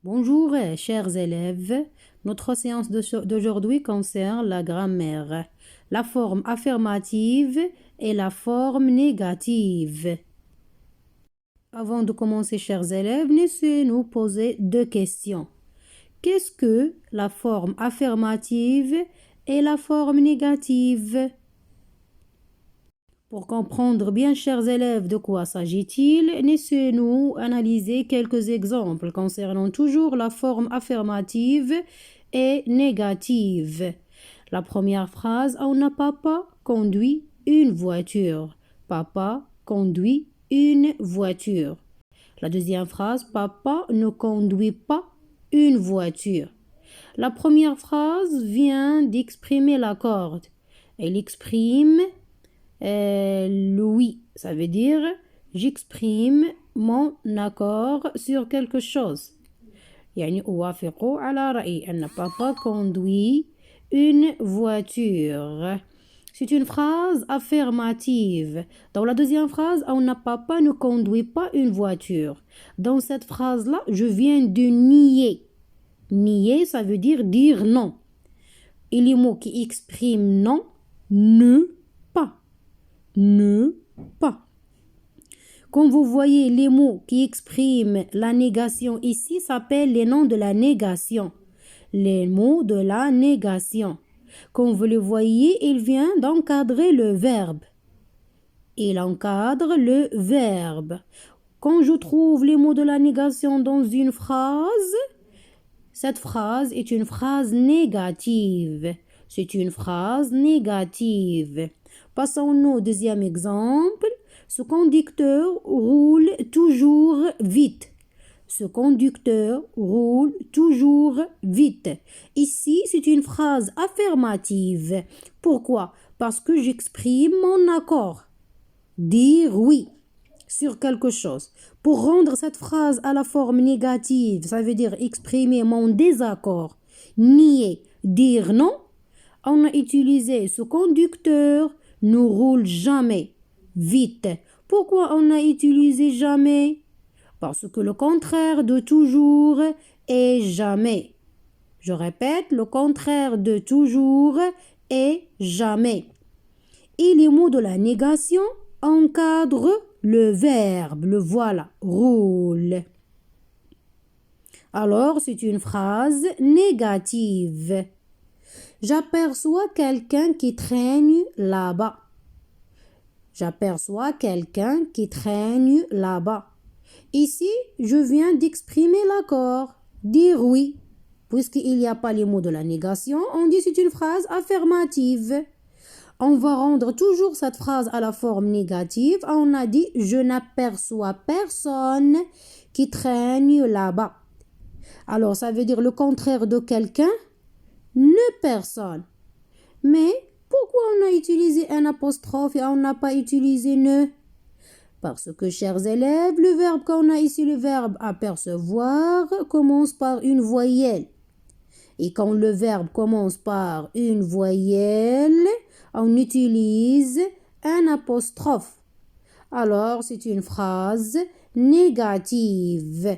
Bonjour, chers élèves. Notre séance d'aujourd'hui concerne la grammaire, la forme affirmative et la forme négative. Avant de commencer, chers élèves, laissez-nous poser deux questions. Qu'est-ce que la forme affirmative et la forme négative? Pour comprendre bien, chers élèves, de quoi s'agit-il, laissez-nous analyser quelques exemples concernant toujours la forme affirmative et négative. La première phrase, papa conduit une voiture. Papa conduit une voiture. La deuxième phrase, papa ne conduit pas une voiture. La première phrase vient d'exprimer l'accord. Elle exprime le oui, ça veut dire j'exprime mon accord sur quelque chose. يعني أوافق على رأيي أن papa conduit une voiture. C'est une phrase affirmative. Dans la deuxième phrase, papa ne conduit pas une voiture. Dans cette phrase-là, je viens de nier. Nier, ça veut dire non. Et les mots qui expriment non, ne pas. Comme vous voyez, les mots qui expriment la négation ici s'appellent les noms de la négation. Les mots de la négation. Comme vous le voyez, il vient d'encadrer le verbe. Il encadre le verbe. Quand je trouve les mots de la négation dans une phrase, cette phrase est une phrase négative. C'est une phrase négative. Passons au deuxième exemple. Ce conducteur roule toujours vite. Ce conducteur roule toujours vite. Ici, c'est une phrase affirmative. Pourquoi? Parce que j'exprime mon accord. Dire oui sur quelque chose. Pour rendre cette phrase à la forme négative, ça veut dire exprimer mon désaccord, nier, dire non, on a utilisé ce conducteur ne roule jamais vite. Pourquoi on a utilisé jamais? Parce que le contraire de toujours est jamais. Je répète, le contraire de toujours est jamais. Et les mots de la négation encadrent le verbe, le voilà, roule. Alors, c'est une phrase négative. J'aperçois quelqu'un qui traîne là-bas. J'aperçois quelqu'un qui traîne là-bas. Ici, je viens d'exprimer l'accord, dire oui. Puisqu'il n'y a pas les mots de la négation, on dit c'est une phrase affirmative. On va rendre toujours cette phrase à la forme négative. On a dit je n'aperçois personne qui traîne là-bas. Alors, ça veut dire le contraire de quelqu'un, ne personne. Mais pourquoi on a utilisé un apostrophe et on n'a pas utilisé ne? Parce que, chers élèves, le verbe qu'on a ici, le verbe apercevoir, commence par une voyelle. Et quand le verbe commence par une voyelle, on utilise un apostrophe. Alors, c'est une phrase négative.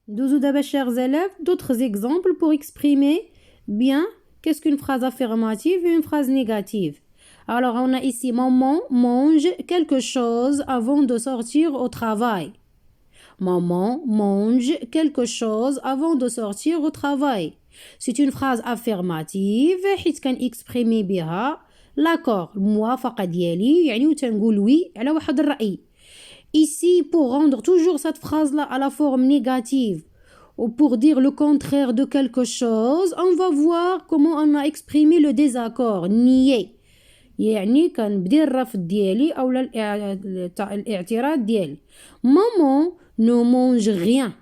D'abord, chers élèves, d'autres exemples pour exprimer bien qu'est-ce qu'une phrase affirmative et une phrase négative. Alors, on a ici maman mange quelque chose avant de sortir au travail. Maman mange quelque chose avant de sortir au travail. C'est une phrase affirmative حيت كان exprimer بها l'accord الموافقة ديالي يعني وتنقول oui على واحد الرأي. Ici, pour rendre toujours cette phrase-là à la forme négative ou pour dire le contraire de quelque chose, on va voir comment on a exprimé le désaccord, nier. يعني كنبدي الرفض ديالي أو الاعتراض ديالي. Maman ne mange rien.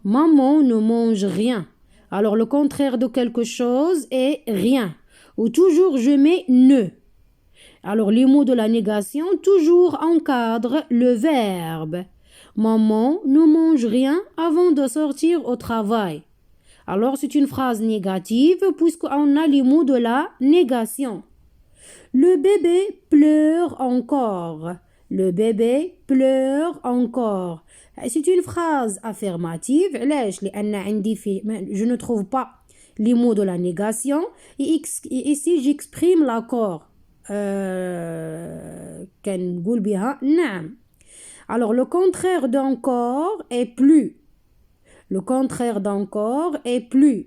Maman ne mange rien. Alors le contraire de quelque chose est rien. Ou toujours je mets ne. Alors les mots de la négation toujours encadrent le verbe. Maman ne mange rien avant de sortir au travail. Alors c'est une phrase négative puisqu'on a les mots de la négation. Le bébé pleure encore. Le bébé pleure encore. C'est une phrase affirmative. Je ne trouve pas les mots de la négation. Et ici, j'exprime l'accord. كنقول بها نعم. Alors, le contraire d'encore est plus. Le contraire d'encore est plus.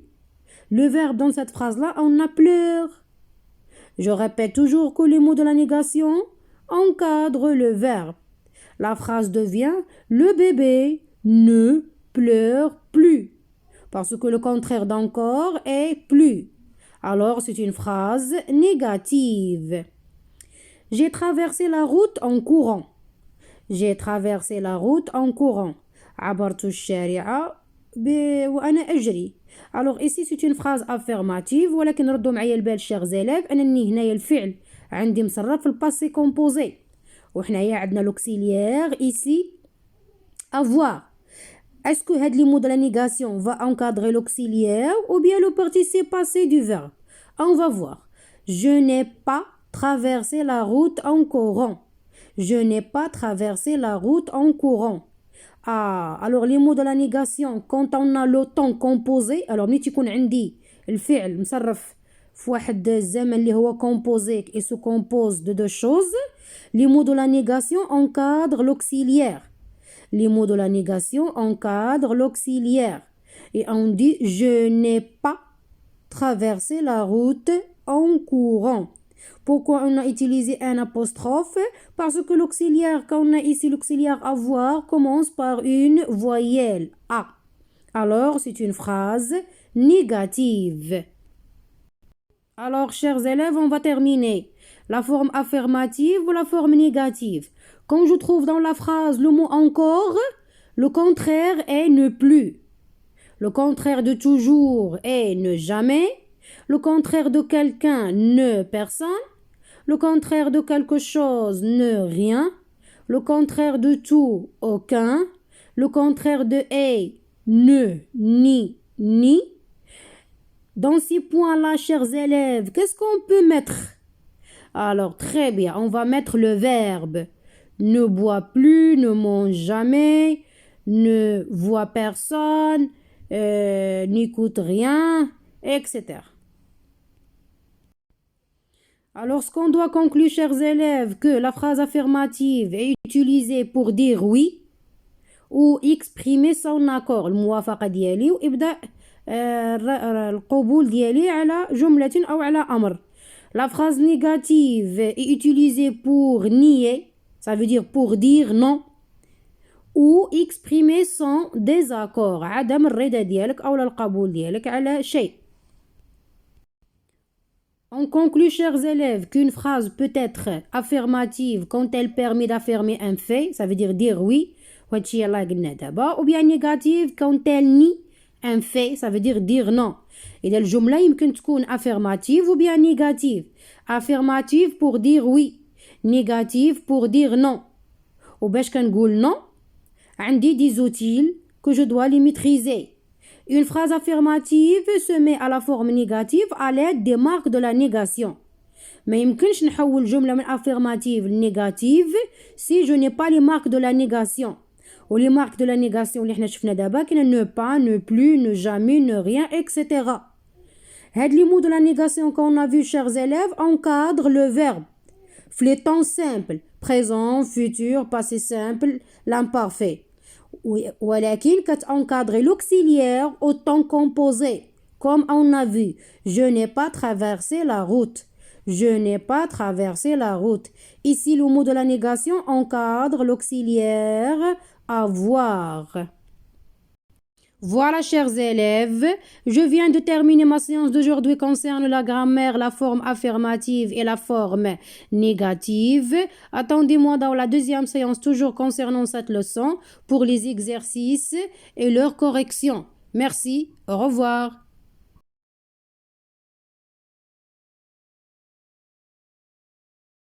Le verbe dans cette phrase-là, on a pleure. Je répète toujours que les mots de la négation encadrent le verbe. La phrase devient le bébé ne pleure plus. Parce que le contraire d'encore est plus. Alors, c'est une phrase négative. J'ai traversé la route en courant. J'ai traversé la route en courant. عبرت الشارع وأنا أجري. Alors ici c'est une phrase affirmative ولكن ردوا معايا البال chers élèves أنني هنايا الفعل عندي مصرف في الباسي كومبوزي وحنايا عندنا l'auxiliaire ici avoir. Est-ce que هاد les mots de la négation va encadrer l'auxiliaire ou bien le participe passé du verbe? On va voir. Je n'ai pas traversé la route en courant. Je n'ai pas traversé la route en courant. Ah, alors les mots de la négation, quand on a le temps composé, alors ملي تيكون عندي الفعل مصرف في واحد الزمن اللي هو composé et se compose de deux choses, les mots de la négation encadrent l'auxiliaire. Les mots de la négation encadrent l'auxiliaire. Et on dit je n'ai pas traversé la route en courant. Pourquoi on a utilisé un apostrophe? Parce que l'auxiliaire, quand on a ici l'auxiliaire avoir, commence par une voyelle A. Alors, c'est une phrase négative. Alors, chers élèves, on va terminer. La forme affirmative ou la forme négative? Quand je trouve dans la phrase le mot encore, le contraire est ne plus. Le contraire de toujours est ne jamais. Le contraire de quelqu'un, ne personne. Le contraire de quelque chose, ne rien. Le contraire de tout, aucun. Le contraire de est, ne, ni. Dans ces points-là, chers élèves, qu'est-ce qu'on peut mettre? Alors, très bien, on va mettre le verbe. Ne boit plus, ne mange jamais, ne voit personne, n'écoute rien, etc. Alors, ce qu'on doit conclure, chers élèves, que la phrase affirmative est utilisée pour dire oui ou exprimer son accord, الموافقة ديالي وإبداء القبول ديالي على جملة أو على أمر. La phrase négative est utilisée pour nier, ça veut dire pour dire non ou exprimer son désaccord, عدم الرضا ديالك أو القبول ديالك على شيء. On conclut, chers élèves, qu'une phrase peut être affirmative quand elle permet d'affirmer un fait, ça veut dire oui, ou bien négative quand elle nie un fait, ça veut dire non. Et الجملة يمكن تكون affirmative ou bien négative. Affirmative pour dire oui, négative pour dire non. وباش كنقول non, عندي des outils que je dois les maîtriser. Une phrase affirmative se met à la forme négative à l'aide des marques de la négation. ما يمكنش نحول جملة من affirmative négative si je n'ai pas les marques de la négation. و les marques de la négation اللي احنا شفنا دابا كاين ne pas, ne plus, ne jamais, ne rien, etc. هاد les mots de la négation qu'on a vu, chers élèves, encadrent le verbe. في les temps simples, présent, futur, passé simple, l'imparfait. ولكن كتencadrer l'auxiliaire au temps composé. Comme on a vu, je n'ai pas traversé la route. Je n'ai pas traversé la route. Ici, le mot de la négation encadre l'auxiliaire avoir. Voilà, chers élèves, je viens de terminer ma séance d'aujourd'hui concernant la grammaire, la forme affirmative et la forme négative. Attendez-moi dans la deuxième séance toujours concernant cette leçon pour les exercices et leurs corrections. Merci, au revoir.